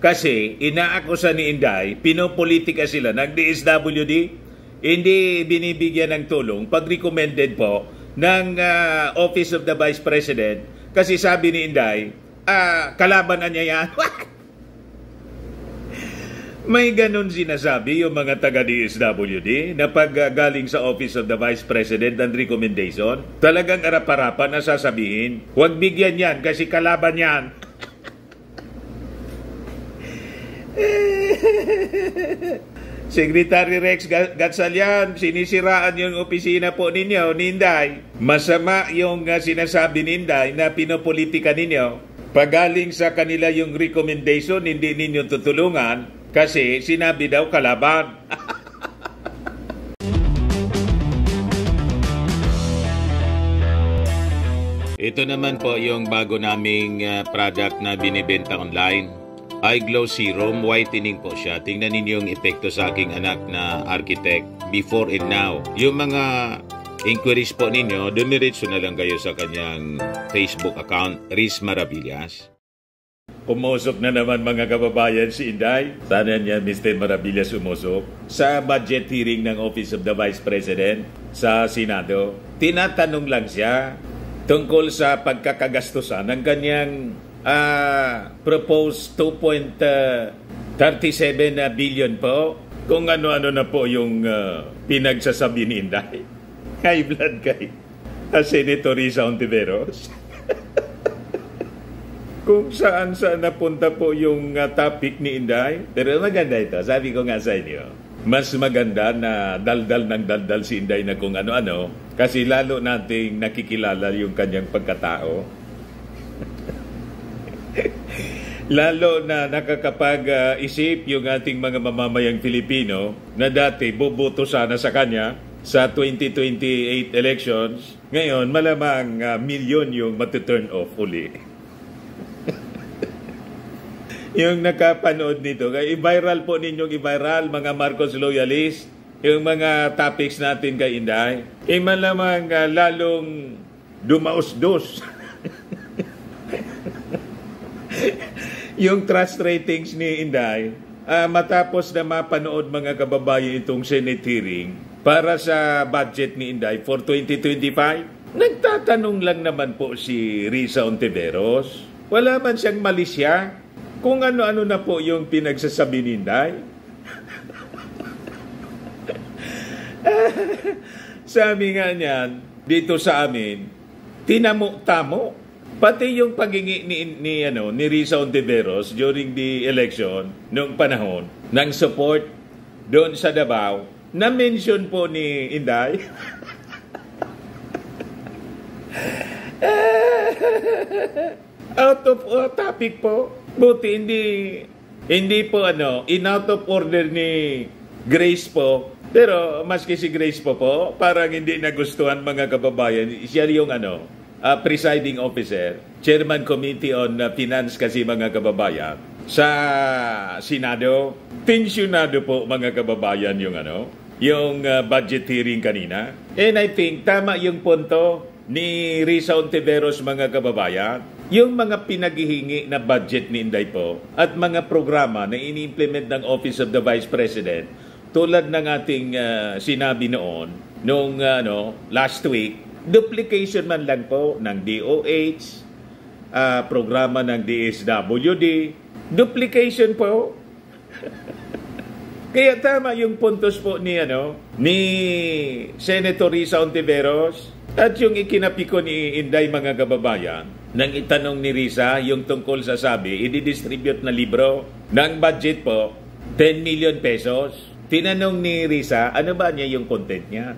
Kasi inaakusa ni Inday, pinopolitika sila ng DSWD, hindi binibigyan ng tulong pag recommended po ng Office of the Vice President. Kasi sabi ni Inday, kalabanan niya yan. May ganun sinasabi yung mga taga-DSWD na pag galing sa Office of the Vice President ng recommendation, talagang arap-arapan na sasabihin, huwag bigyan yan kasi kalaban yan. Secretary Rex Gatchalian, sinisiraan yung opisina po ninyo ni Inday. Masama yung sinasabi ni Inday na pinopolitika ninyo. Pagaling sa kanila yung recommendation, hindi ninyo tutulungan kasi sinabi daw kalaban. Ito naman po yung bago naming product na binibenta online. iGlow Serum, whitening po siya. Tingnan ninyo yung epekto sa aking anak na architect before and now. Yung mga inquiries po ninyo, dumiretso na lang kayo sa kanyang Facebook account, Riz Maravillas. Pumusok na naman mga kababayan si Inday. Sana niya Mr. Maravillas umusok. Sa budget hearing ng Office of the Vice President sa Senado, tinatanong lang siya tungkol sa pagkakagastusan ng kanyang proposed 2.37 billion po. Kung ano-ano na po yung pinagsasabi ni Inday. High blood kay Senator Risa Hontiveros. Kung saan-saan napunta po yung topic ni Inday. Pero maganda ito. Sabi ko nga sa inyo, mas maganda na daldal ng daldal si Inday na kung ano-ano. Kasi lalo nating nakikilala yung kanyang pagkatao. Lalo na nakakapag-isip yung ating mga mamamayang Filipino na dati boboto sana sa kanya sa 2028 elections. Ngayon, malamang milyon yung matuturn off uli. Yung nakapanood nito, i-viral po ninyong i-viral, mga Marcos loyalist, yung mga topics natin kay Inday. Malamang lalong dumaos-dos. Yung trust ratings ni Inday, matapos na mapanood mga kababayan itong Senate hearing para sa budget ni Inday for 2025, nagtatanong lang naman po si Risa Hontiveros. Wala man siyang malisya kung ano-ano na po yung pinagsasabi ni Inday. Sabi nga niyan, dito sa amin, tinamo-tamo. Pati yung pagingi ni Risa Hontiveros during the election noong panahon ng support doon sa Davao, na-mention po ni Inday. Out of topic po. Buti hindi po in out of order ni Grace po. Pero maski si Grace po parang hindi nagustuhan mga kababayan. Siya yung presiding officer, Chairman Committee on Finance kasi mga kababayan. Sa Senado, tensyonado po mga kababayan yung budget hearing kanina. And I think tama yung punto ni Risa Hontiveros mga kababayan. Yung mga pinaghihingi na budget ni Inday po at mga programa na ini-implement ng Office of the Vice President tulad ng ating sinabi noong last week, duplication man lang po ng DOH, programa ng DSWD, duplication po. Kaya tama yung puntos po ni Senator Risa Hontiveros at yung ikinapiko ni Inday mga kababayan nang itanong ni Risa yung tungkol sa sabi, i-distribute na libro ng budget po, 10 million pesos. Tinanong ni Risa, ano ba niya yung content niya?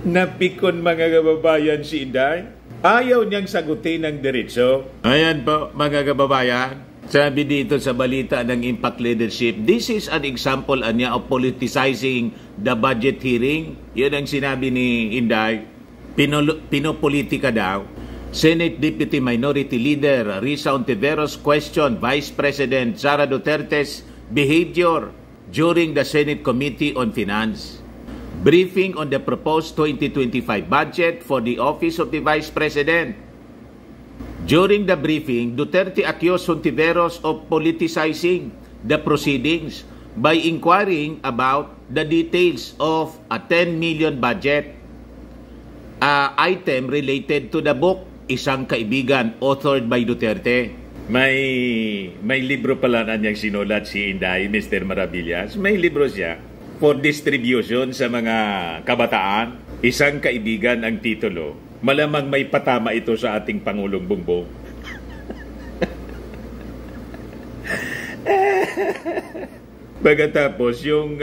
Napikon mga kababayan si Inday. Ayaw niyang sagutin ng diretso. Ayan po mga kababayan. Sabi dito sa balita ng Impact Leadership, this is an example of politicizing the budget hearing. Yun ang sinabi ni Inday. Pinopolitika daw. Senate Deputy Minority Leader Risa Hontiveros questioned Vice President Sara Duterte's behavior during the Senate Committee on Finance. Briefing on the proposed 2025 budget for the Office of the Vice President. During the briefing, Duterte accused Hontiveros of politicizing the proceedings by inquiring about the details of a 10 million budget item related to the book, Isang Kaibigan, authored by Duterte. May libro pala na niyang sinulat si Inday, Mr. Maravillas. May libro siya for distribution sa mga kabataan. Isang Kaibigan ang titulo. Malamang may patama ito sa ating Pangulong Bongbong. Pagkatapos yung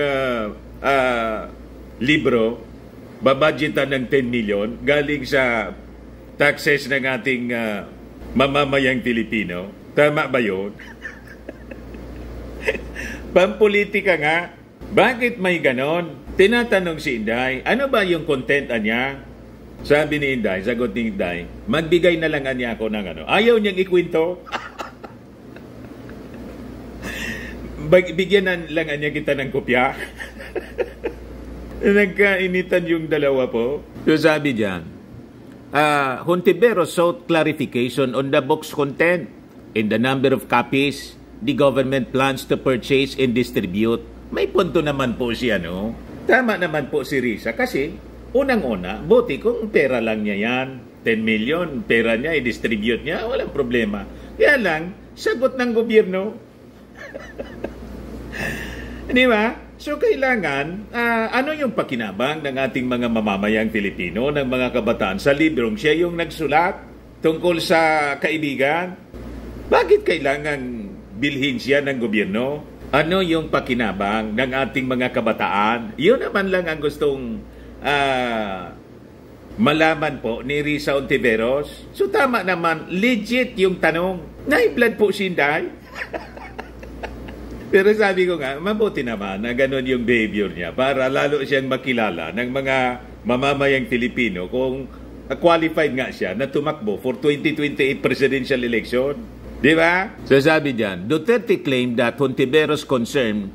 libro, babadgetan ng 10 million galing sa taxes ng ating mamamayang Pilipino. Tama ba yun? Pampolitika nga. Bakit may ganon? Tinatanong si Inday, ano ba yung content niya? Sabi ni Inday, sagot ni Inday, magbigay na lang niya ako ng ano. Ayaw niyang ikwento. Bigyan na lang niya kita ng kopya. Nagkainitan yung dalawa po. So sabi diyan, Hontiveros sought clarification on the book's content and the number of copies the government plans to purchase and distribute. May punto naman po siya, no? Tama naman po si Risa kasi unang-una, buti kung pera lang niya yan, 10 million, pera niya, i-distribute niya, walang problema. Kaya lang, sagot ng gobyerno. Di ba? So kailangan, ano yung pakinabang ng ating mga mamamayang Pilipino, ng mga kabataan sa librong siya yung nagsulat tungkol sa kaibigan? Bakit kailangan bilhin siya ng gobyerno? Ano yung pakinabang ng ating mga kabataan? Yun naman lang ang gustong malaman po ni Risa Hontiveros. So tama naman, legit yung tanong. Naiblad po si Inday. Pero sabi ko nga, mabuti naman na ganun yung behavior niya para lalo siyang makilala ng mga mamamayang Pilipino kung qualified nga siya na tumakbo for 2028 presidential election. Di ba? So sabi diyan, Duterte claimed that Hontiveros' concern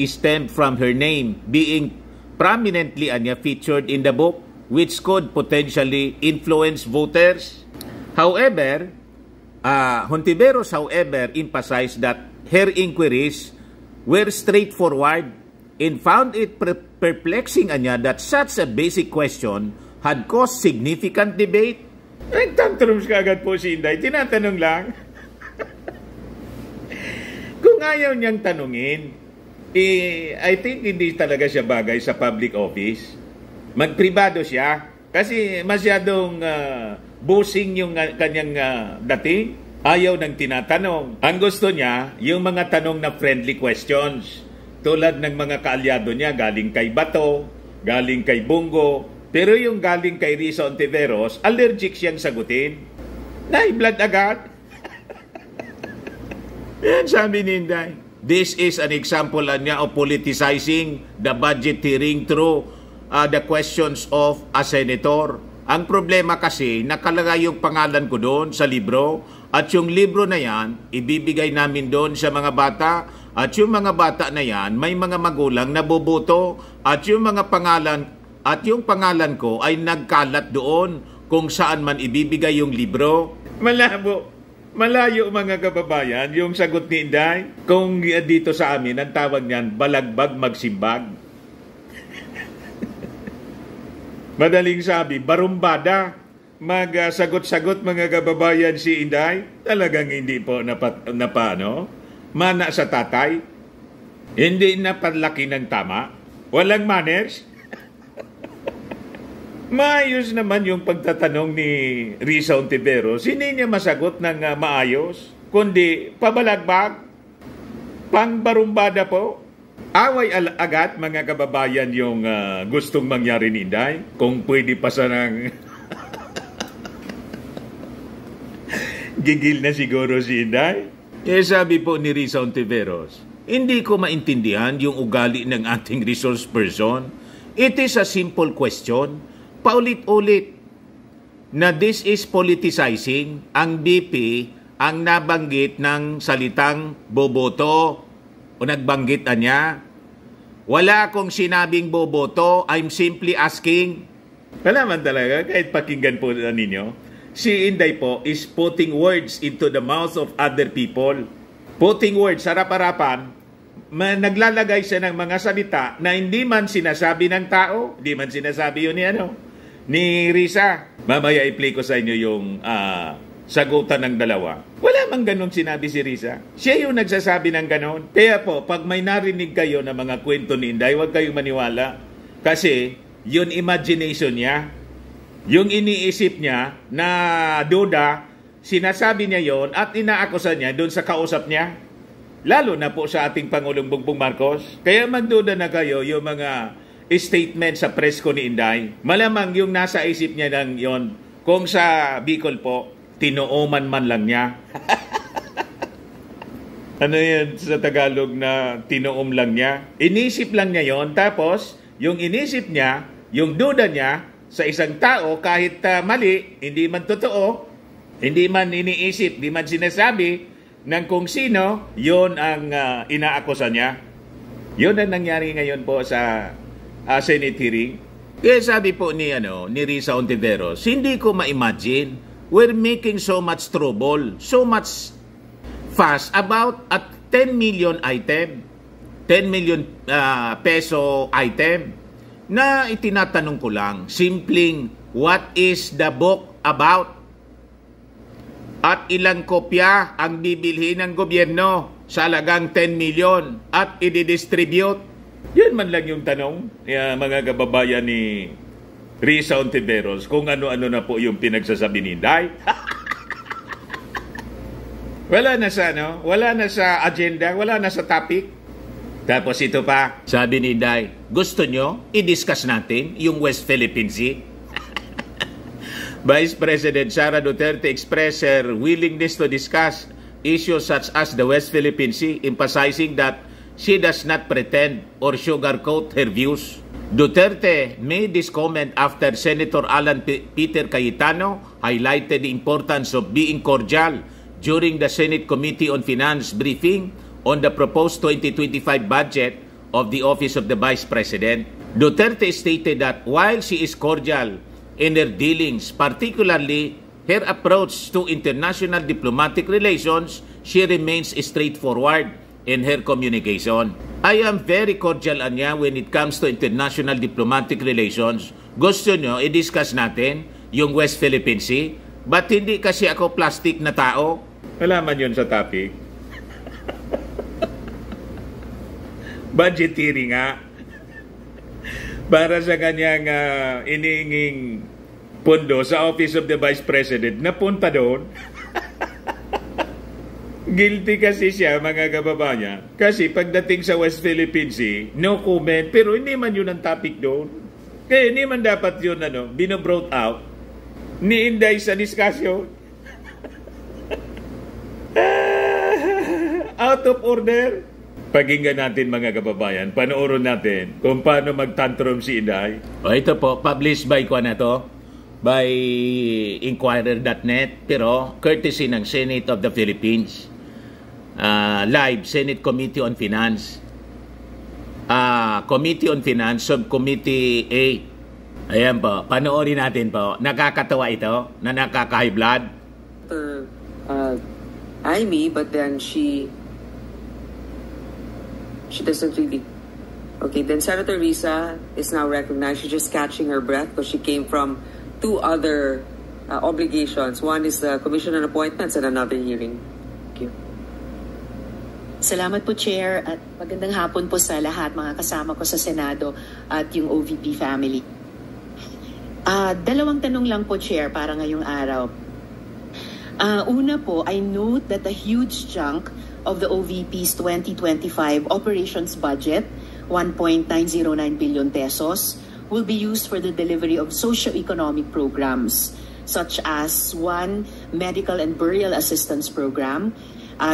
stemmed from her name being prominently featured in the book, which could potentially influence voters. However, Hontiveros, emphasized that her inquiries were straightforward and found it perplexing that such a basic question had caused significant debate. Nagtantrums ka agad po si Inday. Tinatanong lang. Kung ayaw niyang tanungin, I think hindi talaga siya bagay sa public office. Magpribado siya. Kasi masyadong bossing yung kanyang dating. Ayaw nang tinatanong. Ang gusto niya, yung mga tanong na friendly questions. Tulad ng mga kaalyado niya, galing kay Bato, galing kay Bungo. Pero yung galing kay Risa Hontiveros, allergic siyang sagutin. Nai-blood agad. Yan sabi ni Inday. This is an example niya of politicizing the budget hearing through the questions of a senator. Ang problema kasi, nakalagay yung pangalan ko doon sa libro at yung libro na yan, ibibigay namin doon sa mga bata at yung mga bata na yan, may mga magulang na boboto at yung mga pangalan at yung pangalan ko ay nagkalat doon kung saan man ibibigay yung libro. Malabo. Malayo mga kababayan, yung sagot ni Inday. Kung dito sa amin, ang tawag niyan, balagbag magsimbag. Madaling sabi, barumbada. Magsagot-sagot mga kababayan si Inday. Talagang hindi po mana sa tatay. Hindi napanlaki ng tama. Walang manners. Maayos naman yung pagtatanong ni Risa Hontiveros. Hindi niya masagot ng maayos, kundi pabalagbag, pangbarumbada po. Away agad mga kababayan yung gustong mangyari ni Inday. Kung pwede pa sa ng gigil na siguro si Inday. Eh sabi po ni Risa Hontiveros, hindi ko maintindihan yung ugali ng ating resource person. It is a simple question. Paulit-ulit na this is politicizing. Ang BP ang nabanggit ng salitang boboto o nagbanggit niya. Wala akong sinabing boboto. I'm simply asking. Malaman talaga, kahit pakinggan po ninyo, Si Inday po is putting words into the mouth of other people. Putting words, harap-harapan, naglalagay siya ng mga salita na hindi man sinasabi ng tao, hindi man sinasabi yun ni Risa. Mamaya i-play ko sa inyo yung sagutan ng dalawa. Wala mang ganun sinabi si Risa. Siya yung nagsasabi ng ganun. Kaya po, pag may narinig kayo na mga kwento ni Inday, huwag kayong maniwala. Kasi, yun imagination niya. Yung iniisip niya na duda, sinasabi niya yon at inaakusa niya doon sa kausap niya. Lalo na po sa ating Pangulong Bongbong Marcos. Kaya magduda na kayo yung mga statement sa press ko ni Inday. Malamang yung nasa isip niya lang yon. Kung sa Bicol po, tinooman man lang niya. Ano yan sa Tagalog na tinoom lang niya? Inisip lang niya yon. Tapos, yung inisip niya, yung duda niya, sa isang tao, kahit mali, hindi man totoo, hindi man iniisip, hindi man sinasabi ng kung sino, yon ang inaakusa niya. Yon ang nangyari ngayon po sa Senate hearing. Kaya sabi po ni Risa Ontiveros, hindi ko ma-imagine, we're making so much trouble, so much fuss about a 10 million item, 10 million peso item, na itinatanong ko lang, simpleng, what is the book about? At ilang kopya ang bibilhin ng gobyerno sa halagang 10 million at i-distribute? Yan man lang yung tanong, mga kababayan ni Risa Ontiveros, kung ano-ano na po yung pinagsasabi ni Inday. Wala na sa agenda, wala na sa topic. Tapos ito pa, sabi ni Inday, gusto nyo i-discuss natin yung West Philippine Sea? Vice President Sara Duterte expressed her willingness to discuss issues such as the West Philippine Sea, emphasizing that she does not pretend or sugarcoat her views. Duterte made this comment after Senator Alan Peter Cayetano highlighted the importance of being cordial during the Senate Committee on Finance briefing on the proposed 2025 budget of the Office of the Vice President. Duterte stated that while she is cordial in her dealings, particularly her approach to international diplomatic relations, she remains straightforward in her communication. I am very cordial anya when it comes to international diplomatic relations. Gusto nyo, i-discuss natin yung West Philippine Sea? Ba't hindi kasi ako plastic na tao? Wala man yun sa topic. Budgetary nga. Para sa kanyang iniinging pondo sa Office of the Vice President, napunta doon. Guilty kasi siya, mga kababayan. Kasi pagdating sa West Philippine Sea, no comment, pero hindi man yun ang topic doon. Kaya hindi man dapat yun binobrought out ni Inday sa discussion. Out of order. Pakinggan natin, mga kababayan, panoorin natin kung paano mag-tantrum si Inday. O ito po, published by by Inquirer.net, pero courtesy ng Senate of the Philippines. Live, Senate Committee on Finance. Committee on Finance, Subcommittee 8. Ayan po, panoorin natin po. Nakakatawa ito, na nakaka-high blood. Amy, but then she doesn't really. Okay, then Senator Risa is now recognized. She's just catching her breath because she came from two other obligations. One is the Commission on Appointments and another hearing. Thank you. Salamat po, Chair, at magandang hapon po sa lahat, mga kasama ko sa Senado at yung OVP family. Dalawang tanong lang po, Chair, para ngayong araw. Una po, I note that a huge chunk of the OVP's 2025 operations budget, 1.909 billion pesos, will be used for the delivery of socio-economic programs, such as one medical and burial assistance program.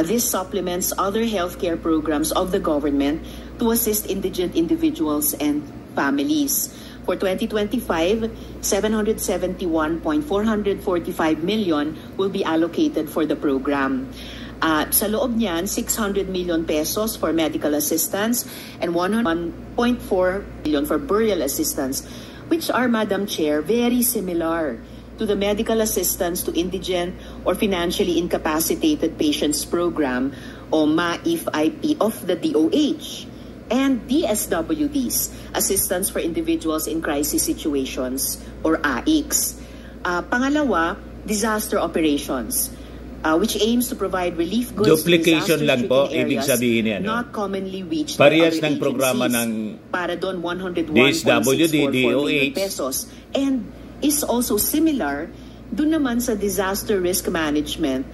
This supplements other healthcare programs of the government to assist indigent individuals and families. For 2025, 771.445 million will be allocated for the program. Sa loob niyan, 600 million pesos for medical assistance and 1.4 billion for burial assistance, which are, Madam Chair, very similar to the Medical Assistance to Indigent or Financially Incapacitated Patients Program o MAIF-IP of the DOH, and DSWDs, Assistance for Individuals in Crisis Situations or AICS. Pangalawa, disaster operations, which aims to provide relief goods duplication to lang po, areas ibig sabihin yan, not commonly reached parehas by other ng programa agencies. ng Para doon, 101.644 million pesos. And is also similar doon naman sa disaster risk management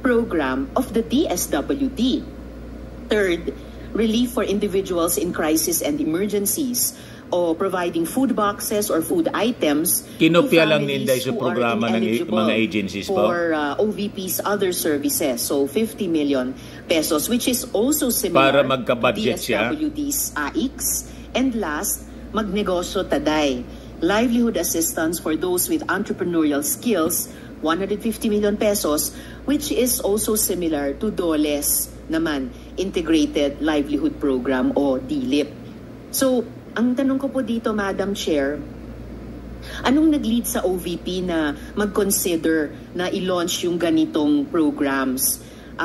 program of the DSWD. Third, relief for individuals in crisis and emergencies, o providing food boxes or food items kinopya lang ni Inday sa programa ng mga agencies po for OVP's other services. So 50 million pesos, which is also similar para magka-budget to siya. DSWD's AICS. And last, Magnegosyo Taday, livelihood assistance for those with entrepreneurial skills, 150 million pesos, which is also similar to DOLE's naman, Integrated Livelihood Program o DLIP. So, ang tanong ko po dito, Madam Chair, anong nag-lead sa OVP na mag-consider na i-launch yung ganitong programs?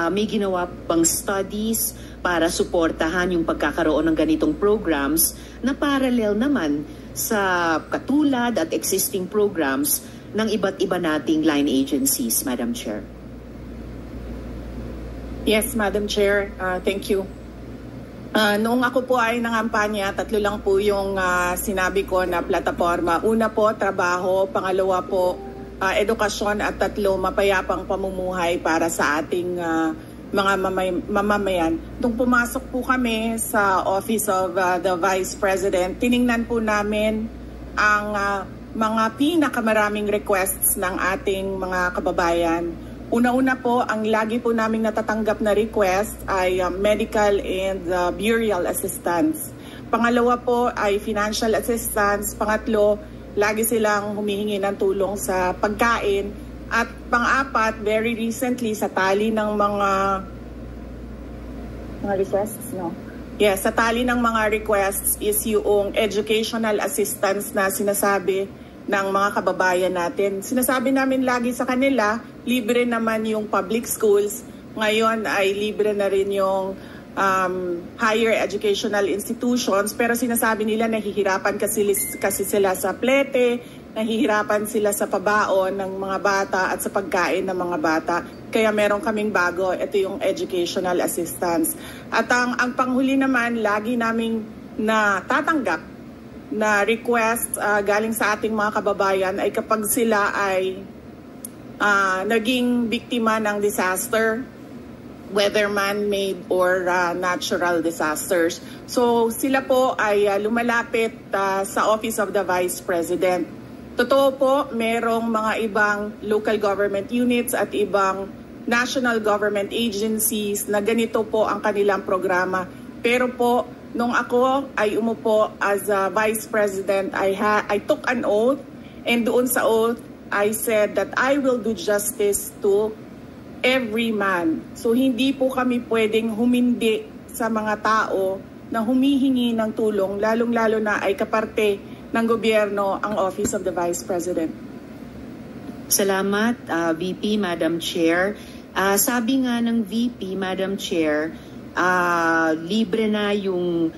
May ginawa bang studies para suportahan yung pagkakaroon ng ganitong programs na parallel naman sa katulad at existing programs ng iba't iba nating line agencies, Madam Chair? Yes, Madam Chair. Thank you. Noong ako po ay nangampanya, 3 lang po yung sinabi ko na plataforma. Una po, trabaho. Pangalawa po, edukasyon. At 3, mapayapang pamumuhay para sa ating mga mamamayan. Nung pumasok po kami sa Office of the Vice President, tiningnan po namin ang mga pinakamaraming requests ng ating mga kababayan. Una-una po, ang lagi po naming natatanggap na request ay medical and burial assistance. Pangalawa po ay financial assistance. Pangatlo, lagi silang humihingi ng tulong sa pagkain. At pang-apat, very recently, sa tali ng mga requests, no? Yes, sa tali ng mga requests is yung educational assistance na sinasabi ng mga kababayan natin. Sinasabi namin lagi sa kanila, libre naman yung public schools. Ngayon ay libre na rin yung higher educational institutions. Pero sinasabi nila nahihirapan kasi sila sa plete, nahihirapan sila sa pabaon ng mga bata at sa pagkain ng mga bata. Kaya meron kaming bago, ito yung educational assistance. At ang panghuli naman, lagi naming natatanggap na request galing sa ating mga kababayan ay kapag sila ay naging biktima ng disaster, whether man-made or natural disasters. So sila po ay lumalapit sa Office of the Vice President. Totoo po, merong mga ibang local government units at ibang national government agencies na ganito po ang kanilang programa. Pero po, nung ako ay umupo as a Vice President, I took an oath, and doon sa oath, I said that I will do justice to every man. So hindi po kami pwedeng humindi sa mga tao na humihingi ng tulong, lalong-lalo na ay kaparte ng gobyerno ang Office of the Vice President. Salamat, VP, Madam Chair. Sabi nga ng VP, Madam Chair, libre na yung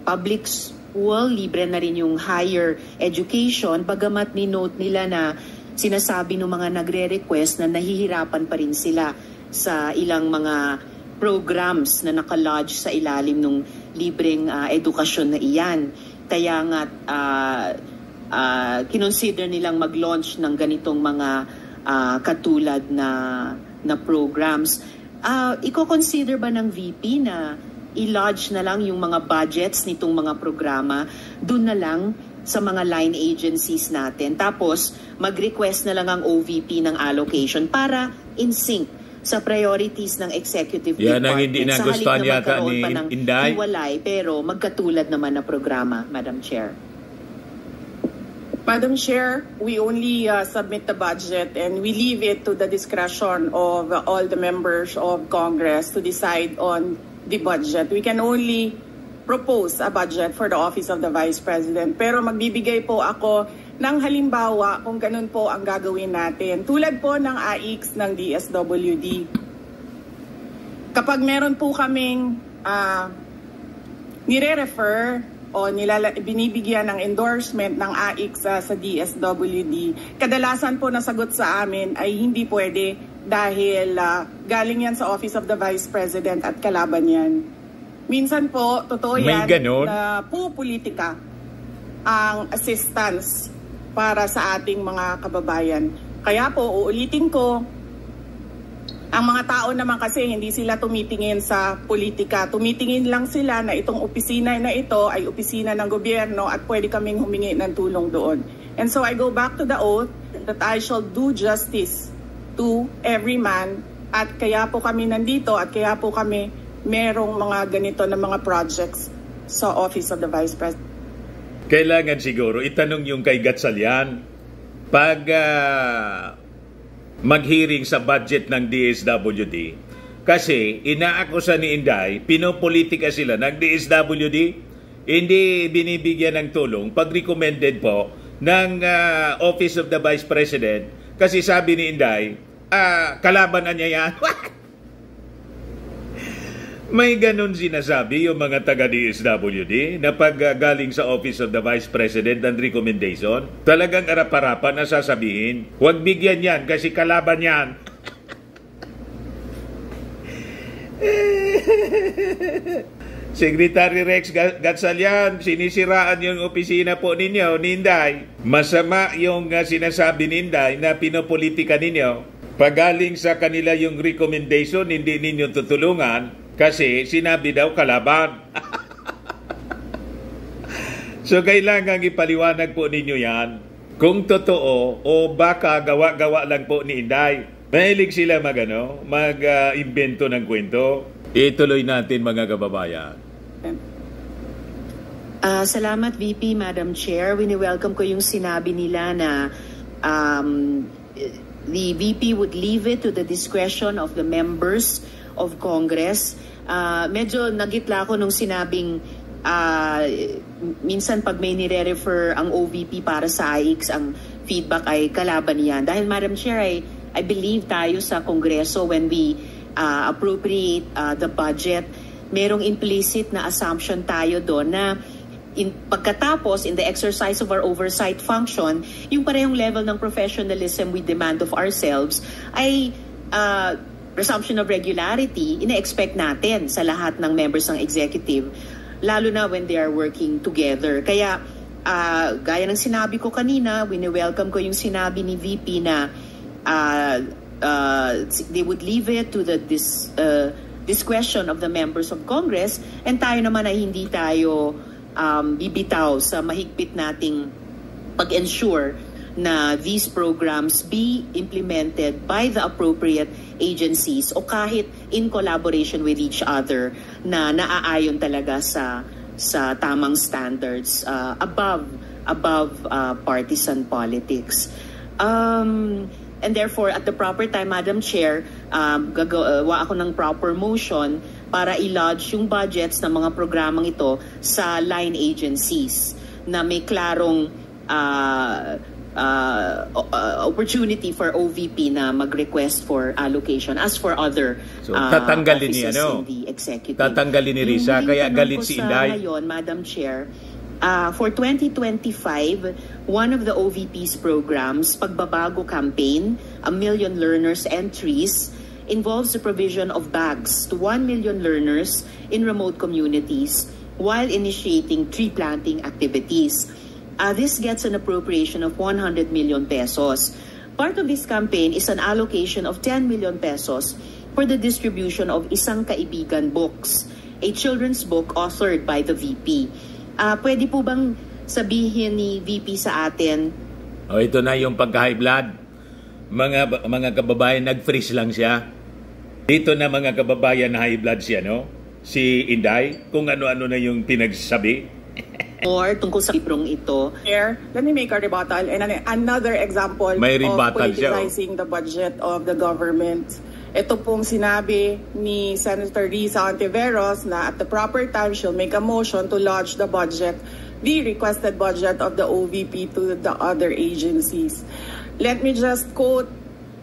public school, libre na rin yung higher education, bagamat ni-note nila na sinasabi ng mga nagre-request na nahihirapan pa rin sila sa ilang mga programs na nakalodge sa ilalim ng libreng edukasyon na iyan. Kaya nga kinonsider nilang mag-launch ng ganitong mga katulad na programs. Iko-consider ba ng VP na i-lodge na lang yung mga budgets nitong mga programa doon na lang sa mga line agencies natin, tapos mag-request na lang ang OVP ng allocation para in sync sa priorities ng executive yan department? Ang hindi nagustuhan yata ni Inday. Hiwalay, pero magkatulad naman na programa, Madam Chair. Madam Chair, we only submit the budget and we leave it to the discretion of all the members of Congress to decide on the budget. We can only propose a budget for the Office of the Vice President. Pero magbibigay po ako ng halimbawa kung ganun po ang gagawin natin. Tulad po ng AIX ng DSWD. Kapag meron po kaming nire-refer o binibigyan ng endorsement ng AIX sa DSWD, kadalasan po nasagot sa amin ay hindi pwede dahil galing yan sa Office of the Vice President at kalaban yan. Minsan po, totoo yan na pupolitika ang assistance para sa ating mga kababayan. Kaya po, uulitin ko, ang mga tao naman kasi hindi sila tumitingin sa politika. Tumitingin lang sila na itong opisina na ito ay opisina ng gobyerno at pwede kaming humingi ng tulong doon. And so I go back to the oath that I shall do justice to every man, at kaya po kami nandito at kaya po kami merong mga ganito na mga projects sa Office of the Vice President. Kailangan siguro itanong yung kay Gatchalian pag mag-hearing sa budget ng DSWD, kasi inaakusa ni Inday, pinopolitika sila ng DSWD, hindi binibigyan ng tulong pag recommended po ng Office of the Vice President, kasi sabi ni Inday, kalaban na niya yan. May ganun sinasabi yung mga taga-DSWD na pag galing sa Office of the Vice President ng recommendation, talagang arap-arapan na sasabihin, huwag bigyan yan kasi kalaban yan. Secretary Rex Gatchalian, sinisiraan yung opisina po ninyo, ni Inday. Masama yung sinasabi ni Inday na pinopolitika ninyo. Pag galing sa kanila yung recommendation, hindi ninyo tutulungan. Kasi sinabi daw kalaban. So kailangan ipaliwanag po ninyo yan kung totoo o baka gawa-gawa lang po ni Inday. Mahilig sila mag-invento ng kwento. Ituloy natin mga kababayan. Salamat VP, Madam Chair. Wini-welcome ko yung sinabi nila na the VP would leave it to the discretion of the members of Congress. Medyo nagitla ako nung sinabing minsan pag may nire-refer ang OVP para sa AIX, ang feedback ay kalaban niyan. Dahil Madam Chair, I believe tayo sa Kongreso when we appropriate the budget, merong implicit na assumption tayo doon na pagkatapos, in the exercise of our oversight function, yung parehong level ng professionalism we demand of ourselves ay presumption of regularity, ina-expect natin sa lahat ng members ng executive, lalo na when they are working together. Kaya, gaya ng sinabi ko kanina, wini-welcome ko yung sinabi ni VP na they would leave it to the discretion of the members of Congress, and tayo naman ay hindi tayo bibitaw sa mahigpit nating pag-ensure na these programs be implemented by the appropriate agencies o kahit in collaboration with each other na naaayon talaga sa tamang standards above partisan politics. And therefore, at the proper time, Madam Chair, gagawa ako ng proper motion para i-lodge yung budgets ng mga programang ito sa line agencies na may klarong opportunity for OVP na mag-request for allocation as for other tatanggalin offices in the executive. Tatanggalin ni Risa, kaya galit si Inday. Ngayon, Madam Chair, for 2025, one of the OVP's programs, Pagbabago Campaign, 1 Million Learners Entries, involves the provision of bags to 1 million learners in remote communities while initiating tree planting activities. This gets an appropriation of 100 million pesos. Part of this campaign is an allocation of 10 million pesos for the distribution of Isang Kaibigan Books, a children's book authored by the VP. Pwede po bang sabihin ni VP sa atin? Ito na yung pagka-high blood. Mga kababayan, nag-freeze lang siya. Dito na mga kababayan na high blood siya, no? Si Inday, kung ano-ano na yung pinagsabi. Or tungkol sa librong ito. Here, let me make a rebuttal and another example of politicizing the budget of the government. Ito pong sinabi ni Senator Risa Ontiveros na at the proper time she'll make a motion to lodge the budget the requested budget of the OVP to the other agencies. Let me just quote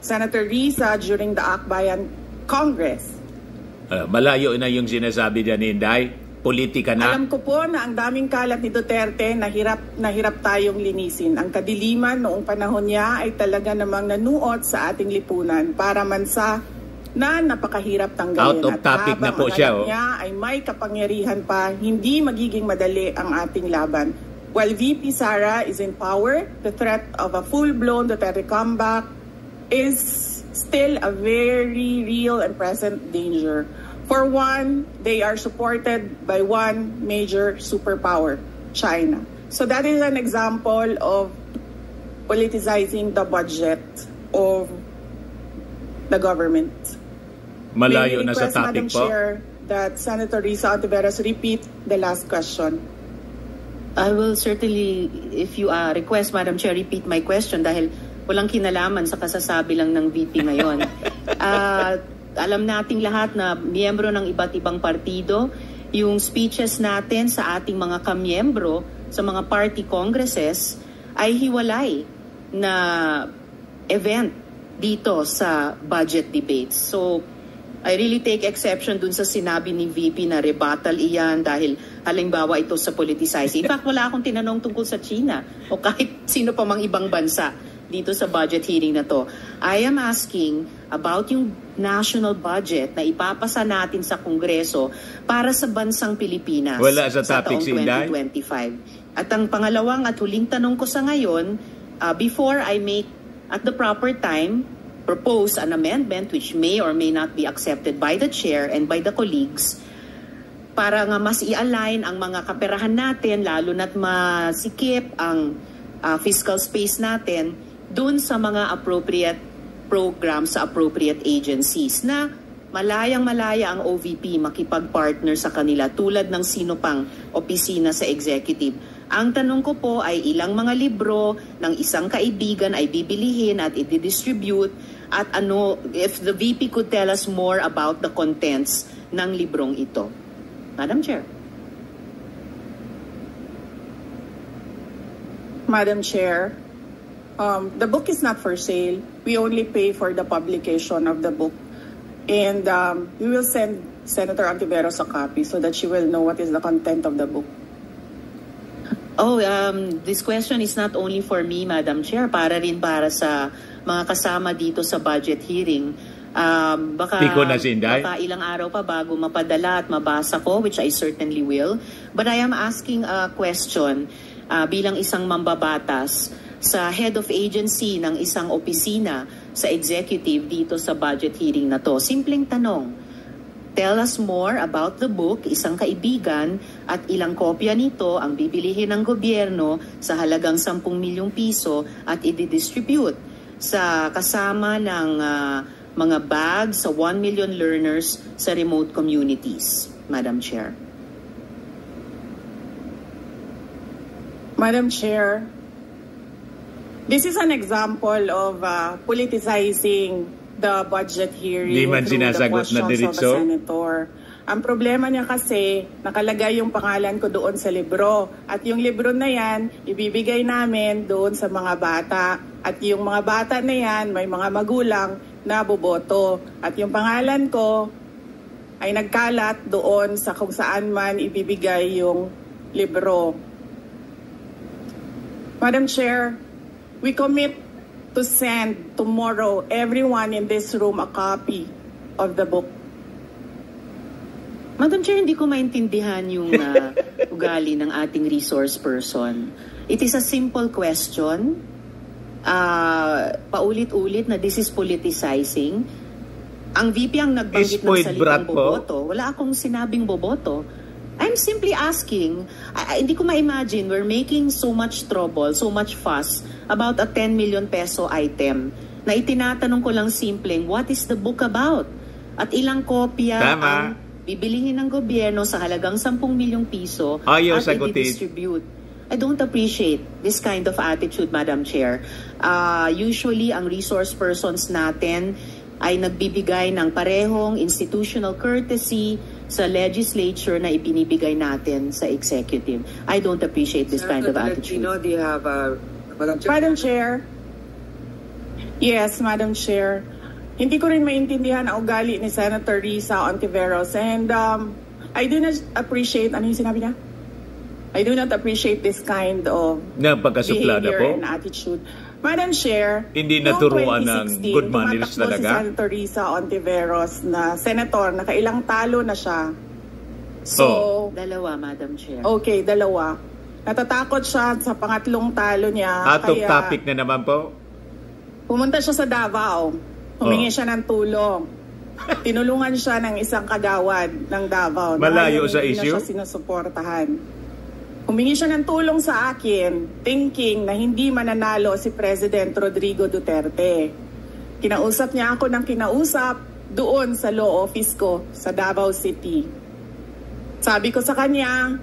Senator Risa during the Akbayan Congress. Malayo na yung sinasabi dyan, Inday. Politika na. Alam ko po na ang daming kalat ni Duterte na hirap tayong linisin. Ang kadiliman noong panahon niya ay talaga namang nanuot sa ating lipunan para mansa na napakahirap tanggalin. Out of topic na po siya. Niya ay may kapangyarihan pa, hindi magiging madali ang ating laban. While VP Sara is in power, the threat of a full-blown Duterte comeback is still a very real and present danger. For one, they are supported by one major superpower, China. So that is an example of politicizing the budget of the government. Malayo na sa Madam topic po. Chair, that Senator Risa Ontiveros repeat the last question. I will certainly, if you request, Madam Chair, repeat my question dahil walang kinalaman sa kasasabi lang ng VP ngayon. Alam nating lahat na miyembro ng iba't ibang partido, yung speeches natin sa ating mga kamiyembro sa mga party congresses ay hiwalay na event dito sa budget debates. So, I really take exception dun sa sinabi ni VP na rebuttal iyan dahil halimbawa ito sa politicizing. In fact, wala akong tinanong tungkol sa China o kahit sino pa mang ibang bansa dito sa budget hearing na to. I am asking about yung national budget na ipapasa natin sa Kongreso para sa bansang Pilipinas. Wala sa topic, taong 2025. At ang pangalawang at huling tanong ko sa ngayon, before I make at the proper time propose an amendment which may or may not be accepted by the chair and by the colleagues para nga mas i-align ang mga kaperahan natin, lalo na't masikip ang fiscal space natin dun sa mga appropriate programs sa appropriate agencies na malayang-malaya ang OVP makipag-partner sa kanila tulad ng sino pang opisina sa executive. Ang tanong ko po ay ilang mga libro ng isang kaibigan ay bibilihin at i-distribute at ano, if the VP could tell us more about the contents ng librong ito. Madam Chair. Madam Chair, the book is not for sale. We only pay for the publication of the book. And we will send Senator Ontiveros a copy so that she will know what is the content of the book. This question is not only for me, Madam Chair, para rin para sa mga kasama dito sa budget hearing. Baka ilang araw pa bago mapadala at mabasa ko, which I certainly will. But I am asking a question bilang isang mambabatas sa head of agency ng isang opisina sa executive dito sa budget hearing na to. Simpleng tanong. Tell us more about the book, isang kaibigan, at ilang kopya nito ang bibilihin ng gobyerno sa halagang 10 milyong piso at i-distribute sa kasama ng mga bags sa 1 million learners sa remote communities. Madam Chair. Madam Chair, this is an example of politicizing the budget hearing through the questions of the senator. Ang problema niya kasi, nakalagay yung pangalan ko doon sa libro. At yung libro na yan, ibibigay namin doon sa mga bata. At yung mga bata na yan, may mga magulang na boboto. At yung pangalan ko ay nagkalat doon sa kung saan man ibibigay yung libro. Madam Chair, we commit to send tomorrow everyone in this room a copy of the book. Madam Chair, hindi ko maintindihan yung ugali ng ating resource person. It is a simple question. Paulit-ulit na this is politicizing. Ang VP ang nagbanggit ng salitang boboto. Wala akong sinabing boboto. I'm simply asking, hindi ko ma-imagine we're making so much trouble, so much fuss about a 10 million peso item na itinatanong ko lang simpleng, what is the book about? At ilang kopya ang bibilihin ng gobyerno sa halagang 10 milyong piso at i-distribute. I don't appreciate this kind of attitude, Madam Chair. Usually, ang resource persons natin, ay nagbibigay ng parehong institutional courtesy sa legislature na ibinibigay natin sa executive. I don't appreciate this kind of attitude. Do you have Madam Chair? Yes, Madam Chair. Hindi ko rin maintindihan ang ugali ni Senator Risa Ontiveros, and I do not appreciate, ano yung sinabi niya? I do not appreciate this kind of behavior and attitude. Madam Chair, hindi naturuan ng good manners talaga. Si Senator Risa Ontiveros na senator, nakailang talo na siya. So, dalawa, Madam Chair. Okay, dalawa. Natatakot siya sa pangatlong talo niya. Out of topic na naman po. Pumunta siya sa Davao. Humingi siya ng tulong. Tinulungan siya ng isang kagawad ng Davao. Malayo sa issue? Hindi na siya sinusuportahan. Humingi siya ng tulong sa akin, thinking na hindi mananalo si President Rodrigo Duterte. Kinausap niya ako ng kinausap doon sa law office ko sa Davao City. Sabi ko sa kanya,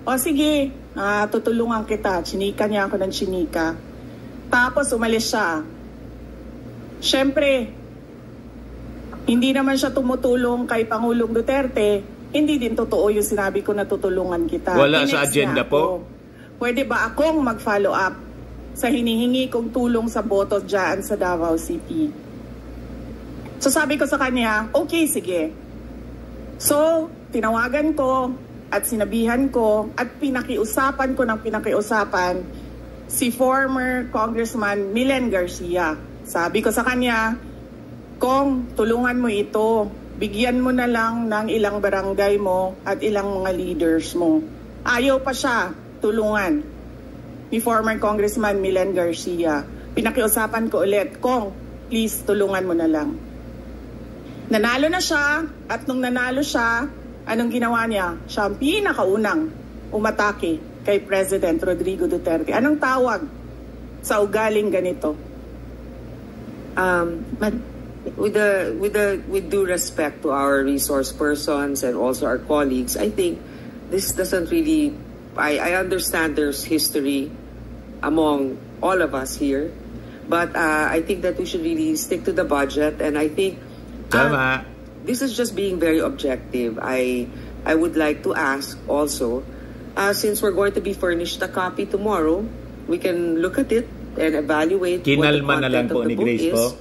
o sige, tutulungan kita. Chinika niya ako ng chinika. Tapos umalis siya. Siyempre, hindi naman siya tumutulong kay Pangulong Duterte. Hindi din totoo yung sinabi ko na tutulungan kita. Wala sa agenda po? Pwede ba akong mag-follow up sa hinihingi kong tulong sa boto dyan sa Davao City? So sabi ko sa kanya, okay, sige. So, tinawagan ko at sinabihan ko at pinakiusapan ko ng pinakiusapan si former Congressman Milen Garcia. Sabi ko sa kanya, Kong, tulungan mo ito. Bigyan mo na lang ng ilang barangay mo at ilang mga leaders mo. Ayaw pa siya tulungan ni former Congressman Milen Garcia. Pinakiusapan ko ulit, Kong, please tulungan mo na lang. Nanalo na siya, at nung nanalo siya, anong ginawa niya? Siya ang pinakaunang umatake kay President Rodrigo Duterte. Anong tawag sa ugaling ganito? With due respect to our resource persons and also our colleagues, I think this doesn't really, I understand there's history among all of us here, but I think that we should really stick to the budget, and I think this is just being very objective. I would like to ask also, since we're going to be furnished a copy tomorrow, we can look at it and evaluate what the content of the book is.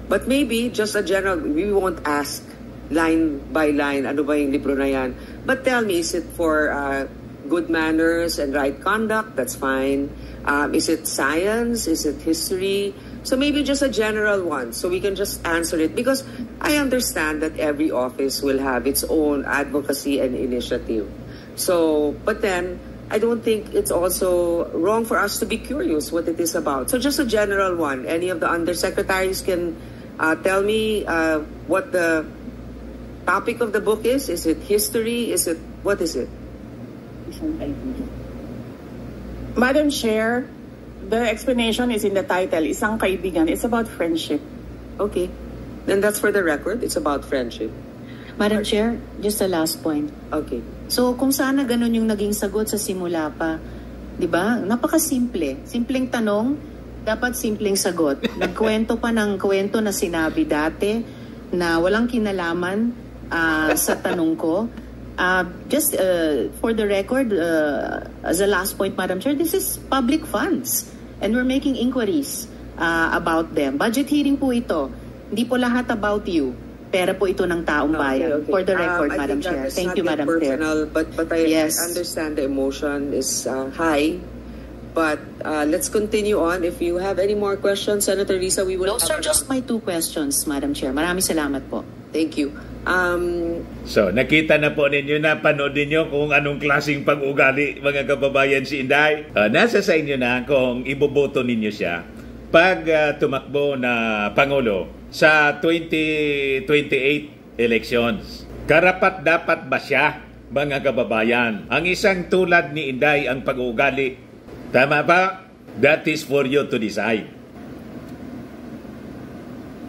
But maybe just a general, we won't ask line by line, ano ba yung libro na yan. But tell me, is it for good manners and right conduct? That's fine. Is it science? Is it history? So maybe just a general one, so we can just answer it. Because I understand that every office will have its own advocacy and initiative. So, but then, I don't think it's also wrong for us to be curious what it is about. So just a general one. Any of the undersecretaries can tell me what the topic of the book is. Is it history? What is it? Madam Chair, the explanation is in the title, Isang Kaibigan. It's about friendship. Okay. Then that's for the record. It's about friendship. Madam Chair, just a last point. Okay. So kung sana ganun yung naging sagot sa simula pa, 'di ba? Napakasimple. Simpleng tanong, dapat simpleng sagot. Nagkwento pa ng kwento na sinabi dati na walang kinalaman sa tanong ko. Just for the record, as a last point, Madam Chair, this is public funds and we're making inquiries about them. Budget hearing po ito. Hindi po lahat about you. Pera po ito ng taong bayan. Okay. For the record, Madam Chair. Thank you, Madam Chair. But I understand the emotion is high. But let's continue on. If you have any more questions, Senator Risa, we will... Those are just my 2 questions, Madam Chair. Maraming salamat po. Thank you. So, nakita na po ninyo, napanood ninyo kung anong klaseng pag-ugali, mga kababayan, si Inday. Nasa sa inyo na kung iboboto ninyo siya pag tumakbo na Pangulo sa 2028 elections. Karapat dapat ba siya, mga kababayan? Ang isang tulad ni Inday ang pag-uugali. Tama ba? That is for you to decide.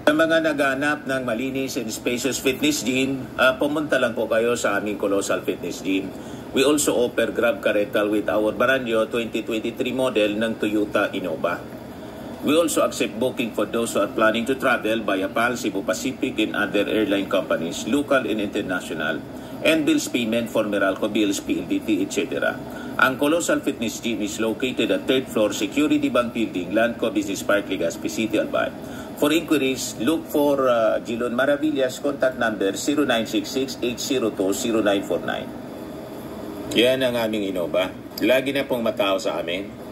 Sa mga naghanap ng malinis and spacious fitness gym, pumunta lang po kayo sa aming Colossal Fitness Gym. We also offer Grab Car Rental with our brand new 2023 model ng Toyota Innova. We also accept booking for those who are planning to travel via PAL, Cebu Pacific, and other airline companies, local and international, and bills payment for Meralco Bills, PLDT, etc. Ang Colossal Fitness Gym is located at 3rd floor, Security Bank Building, Landco Business Park, Legazpi City, Albay. For inquiries, look for Gilon Maravillas, contact number 0966-802-0949. Yan ang aming Innova. Lagi na pong matao sa amin.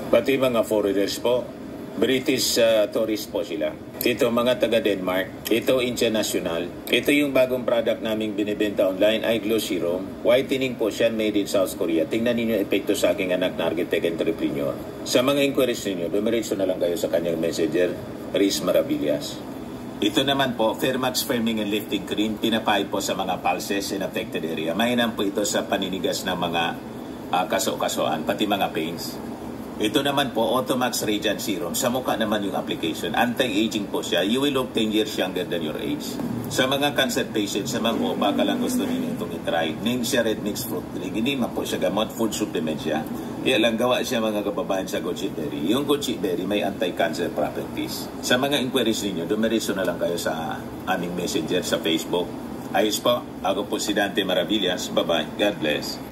Pati mga foreigners po, British tourist po sila. Ito mga taga Denmark, ito international. Ito yung bagong product naming binibenta online, iGlow Serum. Whitening po siya, made in South Korea. Tingnan ninyo epekto sa aking anak na architect entrepreneur. Sa mga inquiries ninyo, dumiretso na lang kayo sa kanyang messenger, Riz Maravillas. Ito naman po, Fairmax Firming and Lifting Cream, pinapahid po sa mga pulses in affected area. Mainam po ito sa paninigas ng mga kaso-kasoan, pati mga pains. Ito naman po, Automax Radiant Serum. Sa mukha naman yung application. Anti-aging po siya. You will look 10 years younger than your age. Sa mga cancer patients naman po, baka lang gusto ninyo itong itry. Ningxia Red Mixed Fruit Drink. Hindi man po siya gamot, food supplement siya. Kaya lang gawa siya mga kababayan sa goji berry. Yung goji berry may anti-cancer properties. Sa mga inquiries ninyo, dumiretso na lang kayo sa aming messenger sa Facebook. Ayos po, ako po si Dante Maravillas. Bye-bye. God bless.